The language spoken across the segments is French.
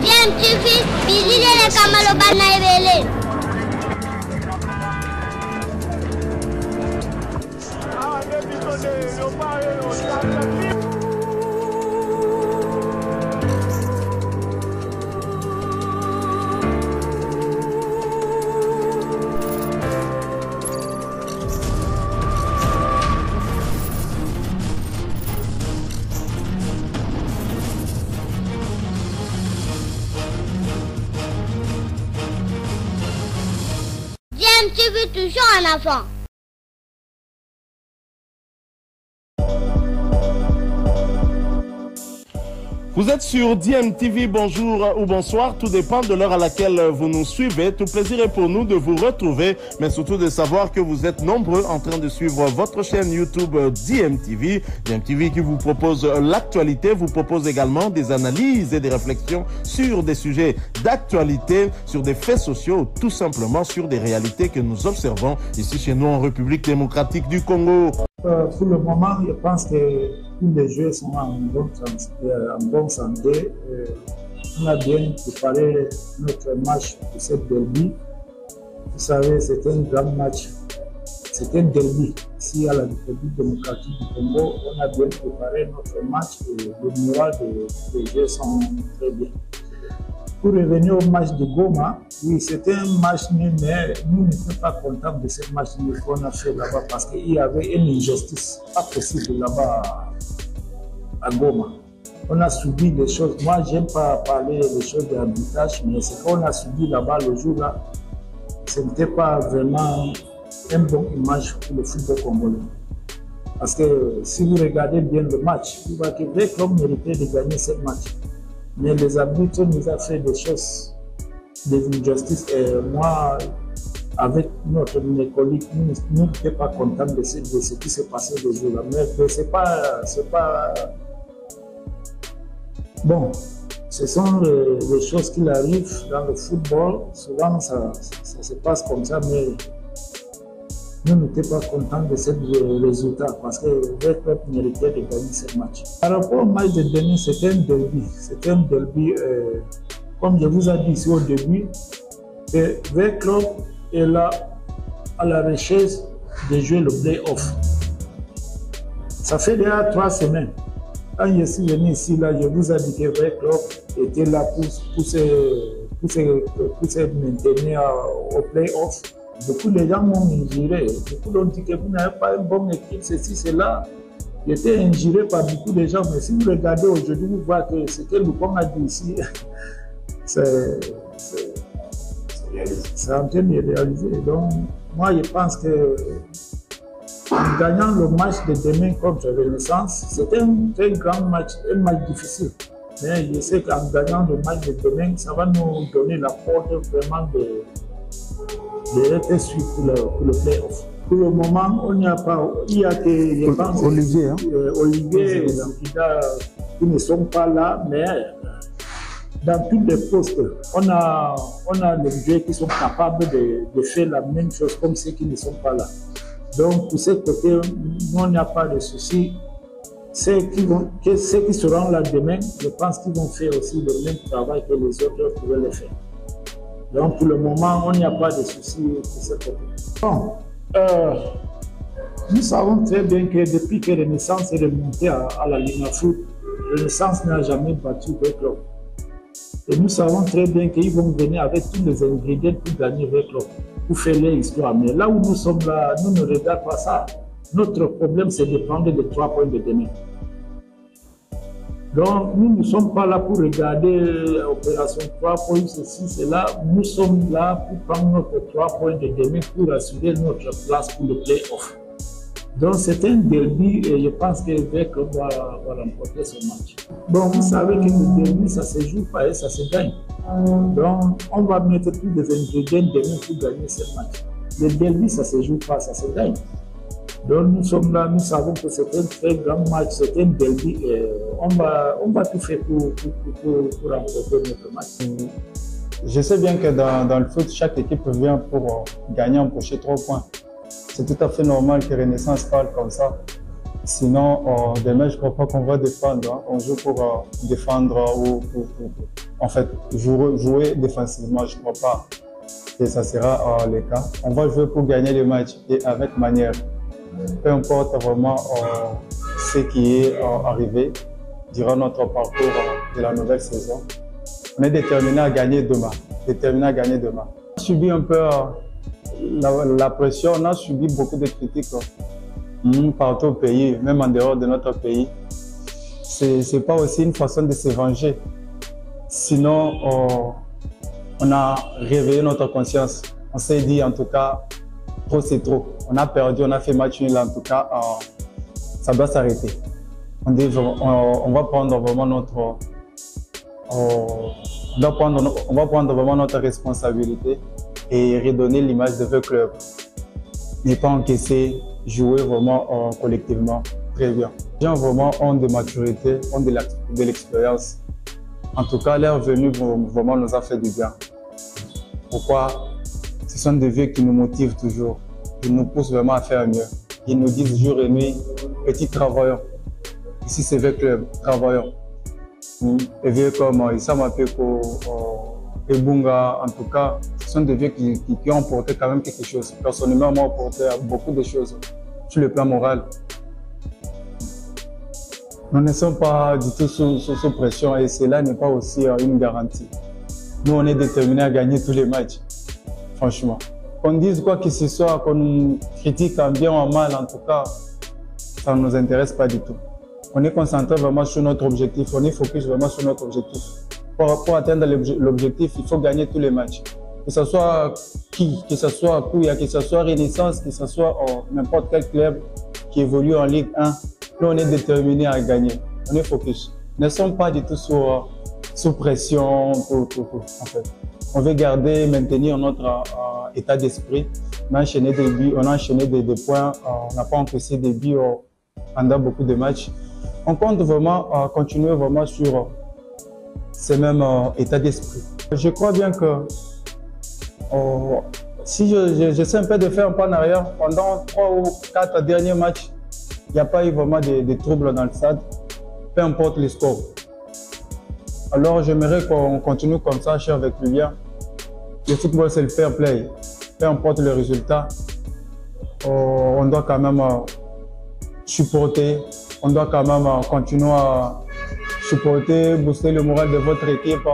DMTV, bilile kamalo bana ebele. DMTV toujours en avant. Vous êtes sur DMTV, bonjour ou bonsoir, tout dépend de l'heure à laquelle vous nous suivez. Tout plaisir est pour nous de vous retrouver, mais surtout de savoir que vous êtes nombreux en train de suivre votre chaîne YouTube DMTV. DMTV qui vous propose l'actualité, vous propose également des analyses et des réflexions sur des sujets d'actualité, sur des faits sociaux, tout simplement sur des réalités que nous observons ici chez nous en République démocratique du Congo. Pour le moment, je pense que tous les jeux sont en bonne santé. On a bien préparé notre match pour cette derby. Vous savez, c'est un grand match. C'est un derby. Ici, à la République démocratique du Congo, on a bien préparé notre match et le moral des jeux sont très bien. Pour revenir au match de Goma, oui, c'était un match nul, mais nous n'étions pas contents de ce match nul qu'on a fait là-bas parce qu'il y avait une injustice pas possible là-bas à Goma. On a subi des choses. Moi, j'aime pas parler des choses d'arbitrage, mais ce qu'on a subi là-bas le jour-là, ce n'était pas vraiment une bonne image pour le football congolais. Parce que si vous regardez bien le match, vous voyez que les clubs méritaient de gagner ce match. Mais les arbitres nous ont fait des choses, des injustices. Et moi, avec notre collègue, nous n'étions pas contents de ce qui s'est passé le jour-là. Mais c'est pas... Bon, ce sont les choses qui arrivent dans le football. Souvent, ça se passe comme ça, mais nous n'étions pas contents de ce résultat parce que le club méritait de gagner ce match. Par rapport au match de demain, c'est un derby. C'est un derby, comme je vous ai dit ici au début, le club est là à la recherche de jouer le play-off. Ça fait déjà 3 semaines. Quand je suis venu ici, là, je vous ai dit que le club était là pour se maintenir au play-off. Beaucoup de gens m'ont injuré. Beaucoup ont dit que vous n'avez pas une bonne équipe, ceci, cela. J'étais injuré par beaucoup de gens, mais si vous regardez aujourd'hui, vous voyez que ce que Lupon a dit ici, c'est en train de réaliser. Donc, moi, je pense que en gagnant le match de demain contre Renaissance, c'est un très grand match, un match difficile. Mais je sais qu'en gagnant le match de demain, ça va nous donner la porte vraiment de être suivi pour le play-off. Pour le moment, on n'y a pas. Il y a que, je pense, Olivier, Olivier et Zambida qui ne sont pas là, mais dans tous les postes, on a des joueurs qui sont capables de faire la même chose comme ceux qui ne sont pas là. Donc, pour ce côté, nous, on n'y a pas de souci. Ceux qui seront là demain, je pense qu'ils vont faire aussi le même travail que les autres pouvaient le faire. Donc, pour le moment, on n'y a pas de souci pour ce côté. Bon, nous savons très bien que depuis que Renaissance est remontée à la Ligue Foot, Renaissance n'a jamais battu le club. Et nous savons très bien qu'ils vont venir avec tous les ingrédients pour gagner le club, pour faire leur histoire. Mais là où nous sommes là, nous ne regardons pas ça. Notre problème, c'est de prendre les 3 points de demain. Donc, nous ne sommes pas là pour regarder l'opération 3 points, ceci, cela. Nous sommes là pour prendre notre 3 points de demain pour assurer notre place pour le play-off. Donc, c'est un derby et je pense que le club va remporter ce match. Bon, vous savez que le derby, ça se joue pas et ça se gagne. Donc, on va mettre tous les ingrédients demain pour gagner ce match. Le derby, ça se joue pas, ça se gagne. Donc nous sommes là, nous savons que c'est un très grand match, c'est un derby et on va tout faire pour remporter notre match. Je sais bien que dans le foot, chaque équipe vient pour gagner, empocher 3 points. C'est tout à fait normal que Renaissance parle comme ça. Sinon, demain, je ne crois pas qu'on va défendre. Hein. On joue pour défendre ou en fait, jouer défensivement. Je ne crois pas que ça sera le cas. On va jouer pour gagner le match et avec manière. Peu importe vraiment ce qui est arrivé durant notre parcours de la nouvelle saison. On est déterminé à gagner demain. On a subi un peu la pression, on a subi beaucoup de critiques partout au pays, même en dehors de notre pays. C'est pas aussi une façon de se venger. Sinon, on a réveillé notre conscience. On s'est dit en tout cas, trop c'est trop. On a perdu, on a fait match nul en tout cas, ça doit s'arrêter. On va prendre vraiment on va prendre vraiment notre responsabilité et redonner l'image de ce club. Ne pas encaisser, jouer vraiment collectivement très bien. Les gens vraiment ont de maturité, ont de l'expérience. En tout cas, leur venue vraiment nous a fait du bien. Pourquoi? Ce sont des vieux qui nous motivent toujours. Ils nous poussent vraiment à faire mieux. Ils nous disent jour et nuit, petits travailleurs. Ici, c'est le club, travailleurs. Les vieux comme Issa Mapeko, Ebunga, en tout cas, ce sont des vieux qui ont porté quand même quelque chose. Personnellement, moi, j'ai porté beaucoup de choses sur le plan moral. Nous ne sommes pas du tout sous pression et cela n'est pas aussi une garantie. Nous, on est déterminés à gagner tous les matchs, franchement. Qu'on dise quoi que ce soit, qu'on nous critique en bien ou en mal, en tout cas, ça ne nous intéresse pas du tout. On est concentré vraiment sur notre objectif, on est focus vraiment sur notre objectif. Pour atteindre l'objectif, il faut gagner tous les matchs. Que ce soit que ce soit Kouya, que ce soit Renaissance, que ce soit n'importe quel club qui évolue en Ligue 1, nous on est déterminés à gagner. On est focus. Nous ne sommes pas du tout sous pression, en fait. On veut garder, maintenir notre état d'esprit. On a enchaîné des buts, on a enchaîné des points, on n'a pas encaissé des buts pendant beaucoup de matchs. On compte vraiment continuer vraiment sur ce même état d'esprit. Je crois bien que si j'essaie un peu de faire un pas en arrière, pendant 3 ou 4 derniers matchs, il n'y a pas eu vraiment de troubles dans le stade, peu importe le score. Alors j'aimerais qu'on continue comme ça, cher avec Julien. Le football, c'est le fair play. Peu importe le résultat, on doit quand même supporter, on doit quand même continuer à supporter, booster le moral de votre équipe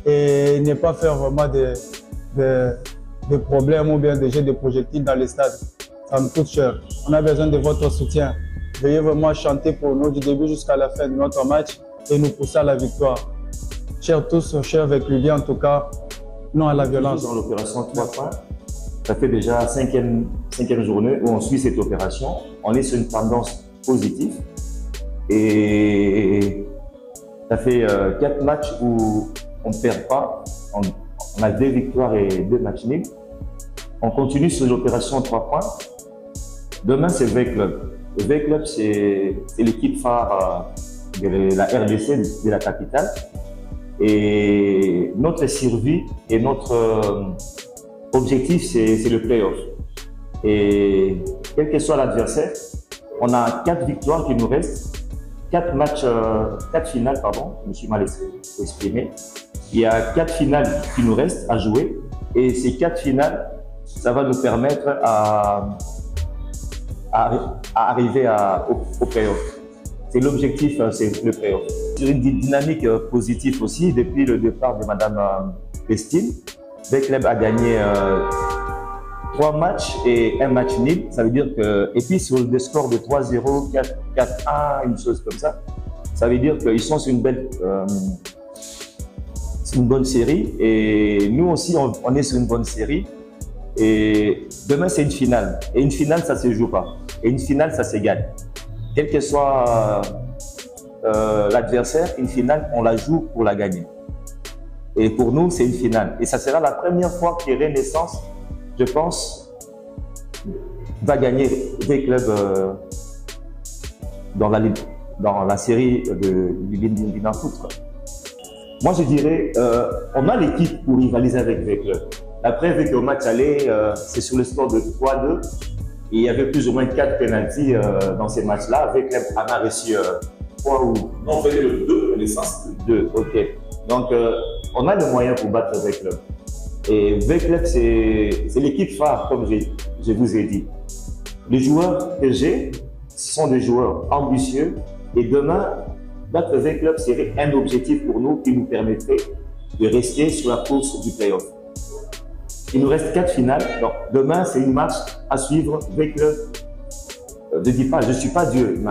et ne pas faire vraiment des problèmes ou bien des jets de projectiles dans les stades. Ça nous coûte cher. On a besoin de votre soutien. Veuillez vraiment chanter pour nous du début jusqu'à la fin de notre match et nous pousser à la victoire. Chers tous, chers avec lui, en tout cas, non à la violence. Dans l'opération 3 points, ça fait déjà la cinquième journée où on suit cette opération. On est sur une tendance positive et ça fait 4 matchs où on ne perd pas. On a 2 victoires et 2 matchs nuls. On continue sur l'opération 3 points. Demain, c'est V-Club. Le V-Club, c'est l'équipe phare de la RDC, de la capitale. Et notre survie et notre objectif, c'est le play-off. Et quel que soit l'adversaire, on a 4 victoires qui nous restent, 4 finales, pardon, je me suis mal exprimé. Il y a 4 finales qui nous restent à jouer et ces 4 finales, ça va nous permettre à arriver au play-off. C'est l'objectif, c'est le play-off. Sur une dynamique positive aussi, depuis le départ de Madame Vestine, le club a gagné 3 matchs et 1 match nul. Ça veut dire que, et puis sur des scores de 3-0, 4-1, une chose comme ça, ça veut dire qu'ils sont sur une belle, c'est une bonne série. Et nous aussi, on est sur une bonne série. Et demain, c'est une finale. Et une finale, ça ne se joue pas. Et une finale, ça se gagne. Quel que soit l'adversaire, une finale, on la joue pour la gagner. Et pour nous, c'est une finale. Et ça sera la première fois que Renaissance, je pense, va gagner des clubs dans la série de Ligue 1 Foot. Moi, je dirais, on a l'équipe pour rivaliser avec les clubs. Après, avec le match aller, c'est sur le score de 3-2. Et il y avait plus ou moins 4 pénaltys dans ces matchs-là. Avec Club, on a reçu 3 ou... Non, on fait le 2, l'essence. 2, ok. Donc, on a le moyen pour battre V-Club. Et V-Club, c'est l'équipe phare, comme je vous ai dit. Les joueurs que j'ai sont des joueurs ambitieux. Et demain, battre V-Club serait un objectif pour nous qui nous permettrait de rester sur la course du play-off. Il nous reste 4 finales. Donc, demain, c'est une match à suivre. V-Club, je ne dis pas, je ne suis pas Dieu, mais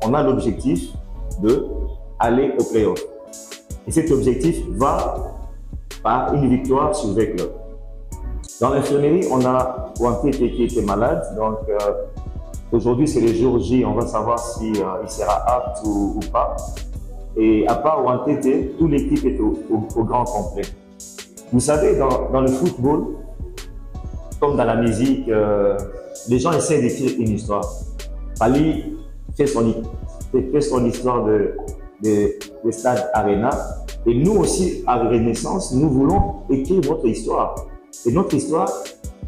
on a l'objectif d'aller au play-off. Et cet objectif va par une victoire sur V-Club. Dans l'infirmerie, on a Wantete qui était malade. Donc, aujourd'hui, c'est le jour J. On va savoir s'il sera apte ou pas. Et à part Wantete, toute l'équipe est au grand complet. Vous savez, dans le football, comme dans la musique, les gens essaient d'écrire une histoire. Ali fait son histoire de stade Arena. Et nous aussi, à Renaissance, nous voulons écrire notre histoire. Et notre histoire,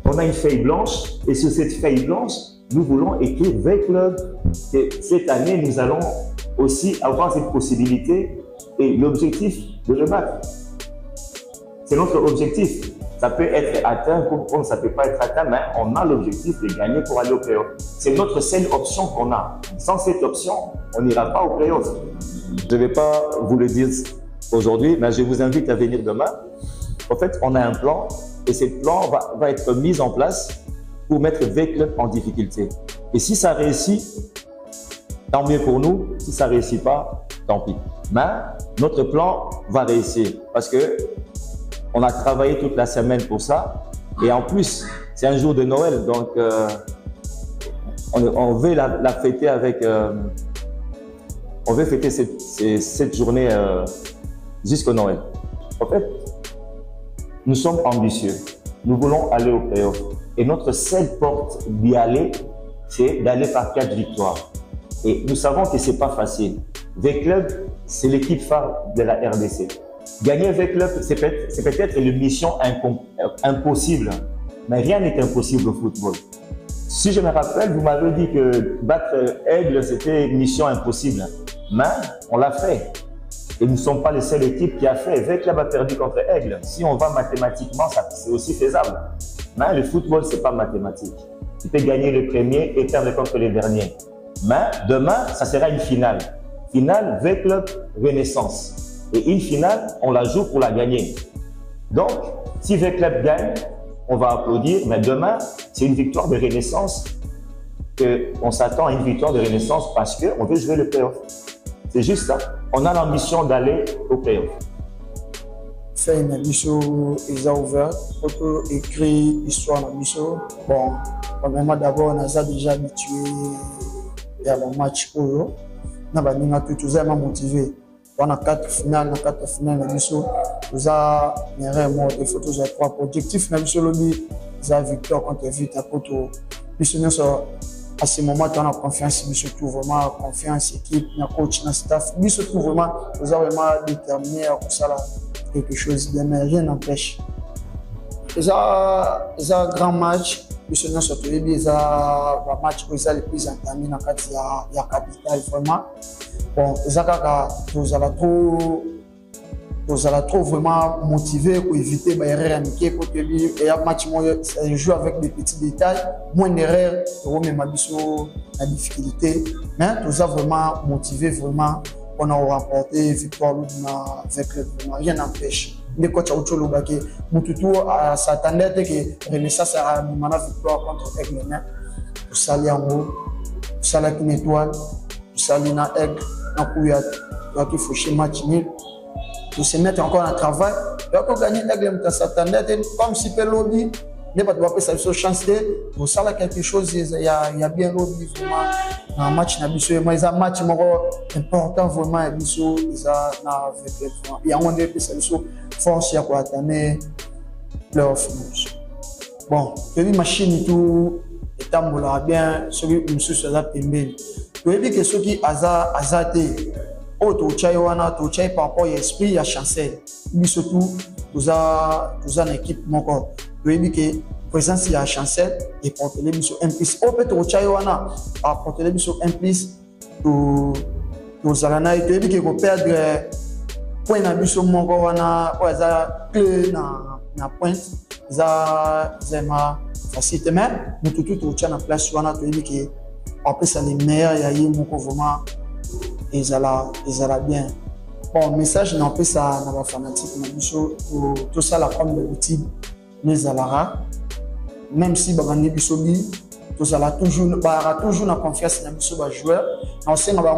on a une feuille blanche. Et sur cette feuille blanche, nous voulons écrire V-Club. Et cette année, nous allons aussi avoir cette possibilité et l'objectif de le battre. C'est notre objectif. Ça peut être atteint, comme ça ne peut pas être atteint, mais on a l'objectif de gagner pour aller au play-off. C'est notre seule option qu'on a. Sans cette option, on n'ira pas au play-off. Je ne vais pas vous le dire aujourd'hui, mais je vous invite à venir demain. En fait, on a un plan et ce plan va être mis en place pour mettre V-Club en difficulté. Et si ça réussit, tant mieux pour nous. Si ça ne réussit pas, tant pis. Mais notre plan va réussir parce que on a travaillé toute la semaine pour ça. Et en plus, c'est un jour de Noël. Donc, on veut la fêter avec... on veut fêter cette journée jusqu'au Noël. En fait, nous sommes ambitieux. Nous voulons aller au play-off. Et notre seule porte d'y aller, c'est d'aller par 4 victoires. Et nous savons que ce n'est pas facile. V-Club, c'est l'équipe phare de la RDC. Gagner V-Club, c'est peut-être une mission impossible. Mais rien n'est impossible au football. Si je me rappelle, vous m'avez dit que battre Aigle, c'était une mission impossible. Mais on l'a fait. Et nous ne sommes pas les seules équipes qui a fait. V-Club a perdu contre Aigle. Si on va mathématiquement, c'est aussi faisable. Mais le football, ce n'est pas mathématique. Tu peux gagner le premier et perdre contre le dernier. Mais demain, ça sera une finale. Finale V-Club Renaissance. Et une finale, on la joue pour la gagner. Donc, si V-Club gagne, on va applaudir. Mais demain, c'est une victoire de Renaissance. On s'attend à une victoire de Renaissance parce qu'on veut jouer le play-off. C'est juste ça. On a l'ambition d'aller au play-off. Fait une mission est ouverte. On peut écrire l'histoire de mission. Bon, premièrement, d'abord, on a déjà habitué à le match pour eux. On a tous motivé. On a 4 finales, la mission. Nous avons des photos de 3 objectifs. La mission, nous avons victoire contre Vita Poto. À ce moment, on a confiance, nous surtout vraiment confiance, équipe, coach, staff. Nous surtout vraiment, nous avons vraiment déterminé à faire quelque chose de mais rien n'empêche. C'est un grand match. Nous sommes surtout un match qui est le plus entamé dans la capitale vraiment. Bon, nous allons trop vraiment motivé pour éviter les erreurs amicales pour que le match joue avec des petits détails, moins d'erreurs, même la difficulté. Mais nous avons vraiment motivé, vraiment, on a remporté victoire avec le rien n'empêche. Les coachs ont toujours dit que Moututu s'attendait que Renaissance a une victoire contre Aigle. Pour saluer en haut, pour saluer une étoile, pour saluer dans Aigle, dans Kouyat, pour qu'il faut chez match nul. Pour se mettre encore en travail, et pour gagner Aigle, s'attendait comme si le lobby n'est pas de faire sa chance pour saluer quelque chose. Il y a bien lobby vraiment dans un match. Il y a un match important vraiment. Il y a un des force à atteindre leur finance. Bon, la machine tout est bien, celui qui nous a payé. Vous avez dit que ceux qui ont été au Tchai par rapport à l'esprit, il y a chancel. Mais surtout, nous avons une équipe encore. Vous avez dit que présence ya Chancel et porter les biso implice au peut rocha wana a porter les biso implice to zalana et to ko perdre point na biso moko wana o za clé na point za zema facilité mais nous tout rocha na place wana to que après ça les meilleurs ya yi moko vraiment ezala bien. Bon, message n'a pas ça dans la fanatique, tout ça la forme de l'outil, les alara. Même si Bagani Bisobi, tout ça la toujours la confiance dans les joueurs. On sait qu'on va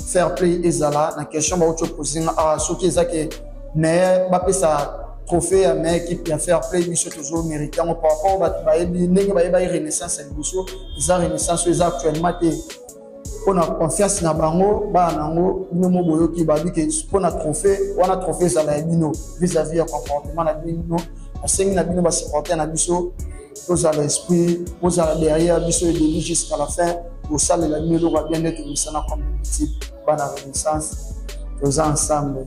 faire play et ala. La question va être posée à ceux qui ont mais pas ça trophée mais équipe qui a faire play biso toujours méritant par rapport à renaissance et biso, ils ont renaissance ils actuellement on a confiance na bango ba nango bino mo boyo ki ba bi ke on a trophée ça la bino vis-à-vis ya comportement na bino asengi na bino ba supporter na biso tous à l'esprit tous à derrière biso et de jusqu'à la fin pour ça la bino va bien être misana comme équipe ba na renaissance tous ensemble.